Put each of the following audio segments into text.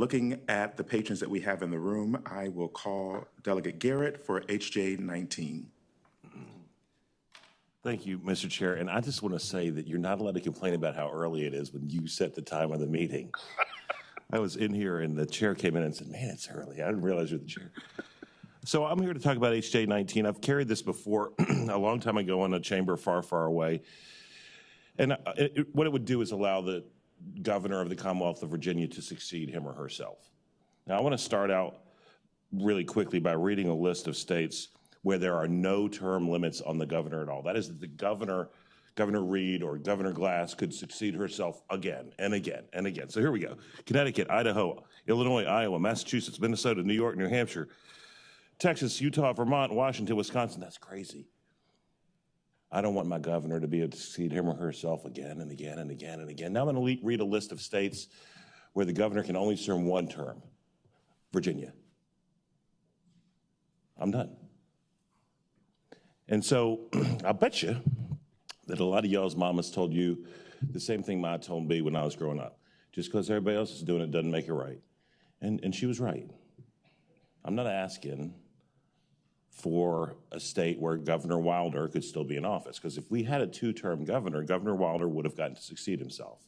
Looking at the patrons that we have in the room, I will call Delegate Garrett for HJ19. Thank you, Mr. Chair. And I just want to say that you're not allowed to complain about how early it is when you set the time of the meeting. I was in here and the chair came in and said, man, it's early. I didn't realize you're the chair. So I'm here to talk about HJ19. I've carried this before a long time ago in a chamber far, far away. And what it would do is allow the governor of the Commonwealth of Virginia to succeed him or herself. Now, I want to start out really quickly by reading a list of states where there are no term limits on the governor at all. That is that the Governor Reed or Governor Glass could succeed herself again and again and again. So here we go. Connecticut, Idaho, Illinois, Iowa, Massachusetts, Minnesota, New York, New Hampshire, Texas, Utah, Vermont, Washington, Wisconsin. That's crazy. I don't want my governor to be able to succeed him or herself again and again and again and again. Now I'm going to read a list of states where the governor can only serve one term. Virginia. I'm done. And so I'll bet you that a lot of y'all's mamas told you the same thing Ma told me when I was growing up. Just because everybody else is doing it doesn't make it right. And she was right. I'm not asking for a state where Governor Wilder could still be in office, because if we had a two-term governor, Governor Wilder would have gotten to succeed himself.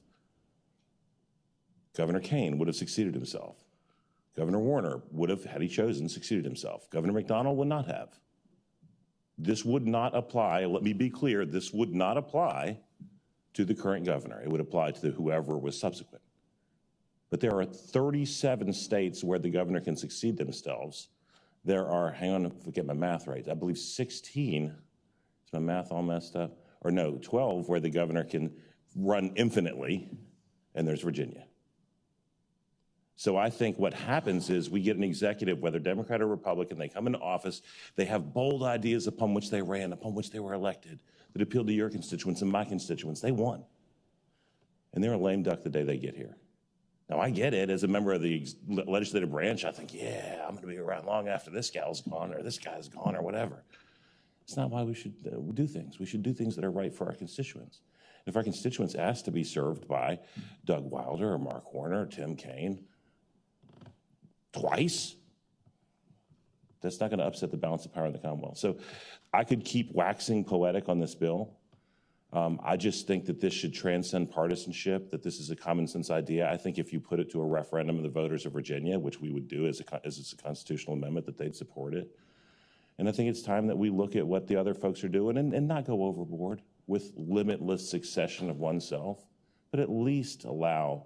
Governor Kane would have succeeded himself. Governor Warner would have, had he chosen, succeeded himself. Governor McDonnell would not have. This would not apply, let me be clear, this would not apply to the current governor. It would apply to whoever was subsequent. But there are 37 states where the governor can succeed themselves. There are, hang on, if I get my math right, I believe 16, is my math all messed up? Or no, 12 where the governor can run infinitely, and there's Virginia. So I think what happens is we get an executive, whether Democrat or Republican, they come into office, they have bold ideas upon which they ran, upon which they were elected, that appeal to your constituents and my constituents. They won. And they're a lame duck the day they get here. Now, I get it. As a member of the legislative branch, I think, yeah, I'm going to be around long after this gal's gone or this guy's gone or whatever. It's not why we should do things. We should do things that are right for our constituents. If our constituents ask to be served by Doug Wilder or Mark Warner or Tim Kaine twice, that's not going to upset the balance of power in the Commonwealth. So I could keep waxing poetic on this bill. I just think that this should transcend partisanship, that this is a common sense idea. I think if you put it to a referendum of the voters of Virginia, which we would do as it's a constitutional amendment, that they'd support it. And I think it's time that we look at what the other folks are doing and not go overboard with limitless succession of oneself, but at least allow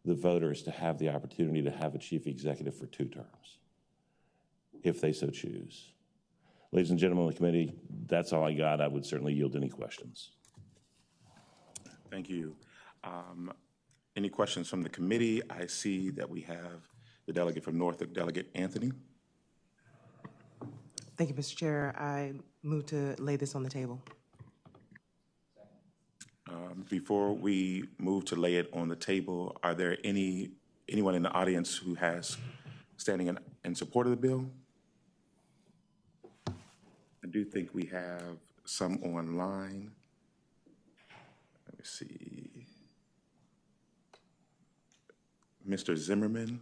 the voters to have the opportunity to have a chief executive for 2 terms, if they so choose. Ladies and gentlemen of the committee, that's all I got. I would certainly yield any questions. Thank you. Any questions from the committee? I see that we have the delegate from Norfolk, Delegate Anthony. Thank you, Mr. Chair. I move to lay this on the table. Before we move to lay it on the table, are there anyone in the audience who has standing in support of the bill? I do think we have some online. Let me see. Mr. Zimmerman.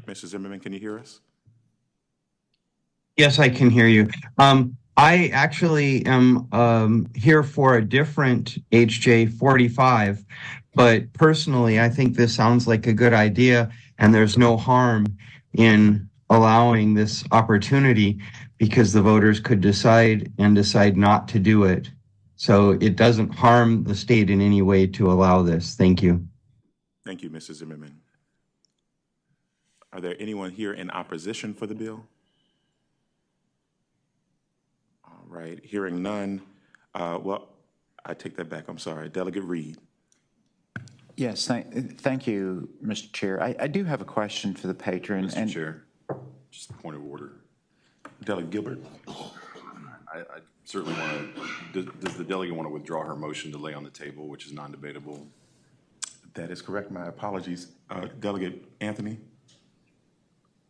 Mr. Zimmerman, can you hear us? Yes, I can hear you. I actually am here for a different HJ 45, but personally, I think this sounds like a good idea, and there's no harm in allowing this opportunity because the voters could decide not to do it. So it doesn't harm the state in any way to allow this. Thank you. Thank you, Mr. Zimmerman. Are there anyone here in opposition for the bill? All right, hearing none. Well, I take that back. I'm sorry. Delegate Reed. Yes, thank you, Mr. Chair. I do have a question for the patron. Mr. Chair, just a point of order. Delegate Gilbert. I certainly want to, does the delegate want to withdraw her motion to lay on the table, which is non-debatable? That is correct. My apologies. Delegate Anthony.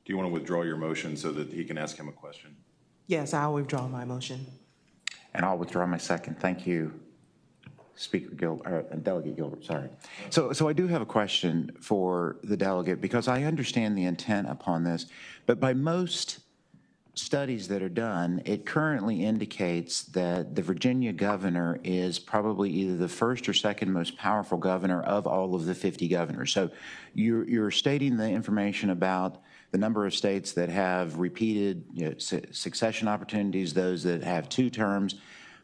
Do you want to withdraw your motion so that he can ask him a question? Yes, I'll withdraw my motion. And I'll withdraw my second. Thank you, Delegate Gilbert, sorry. So I do have a question for the delegate, because I understand the intent upon this, but by most studies that are done, it currently indicates that the Virginia governor is probably either the first or second most powerful governor of all of the 50 governors. So you're stating the information about the number of states that have repeated succession opportunities, those that have 2 terms.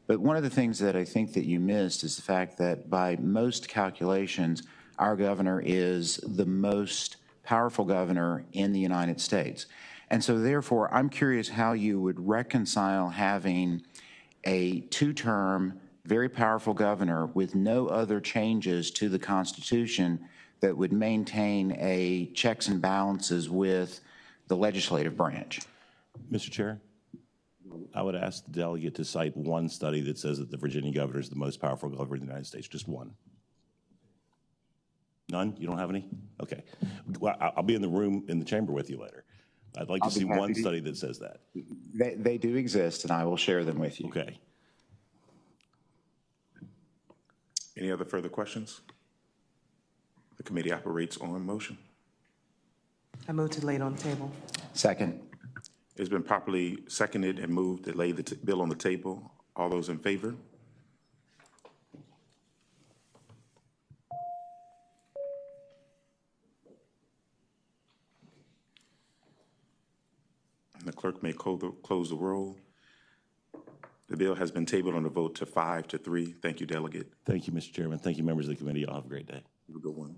But one of the things that I think that you missed is the fact that by most calculations, our governor is the most powerful governor in the United States. And so therefore, I'm curious how you would reconcile having a 2-term, very powerful governor with no other changes to the Constitution that would maintain a checks and balances with the legislative branch. Mr. Chair, I would ask the delegate to cite one study that says that the Virginia governor is the most powerful governor in the United States. Just one. None? You don't have any? Okay. Well, I'll be in the room, in the chamber with you later. I'd like to see one study that says that. They do exist, and I will share them with you. Okay. Any other further questions? The committee operates on motion. I move to lay it on the table. Second. It's been properly seconded and moved to lay the bill on the table. All those in favor? And the clerk may close the roll. The bill has been tabled on the vote to 5-3. Thank you, Delegate. Thank you, Mr. Chairman. Thank you, members of the committee. Y'all have a great day. Have a good one.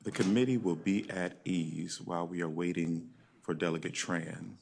The committee will be at ease while we are waiting for Delegate Tran.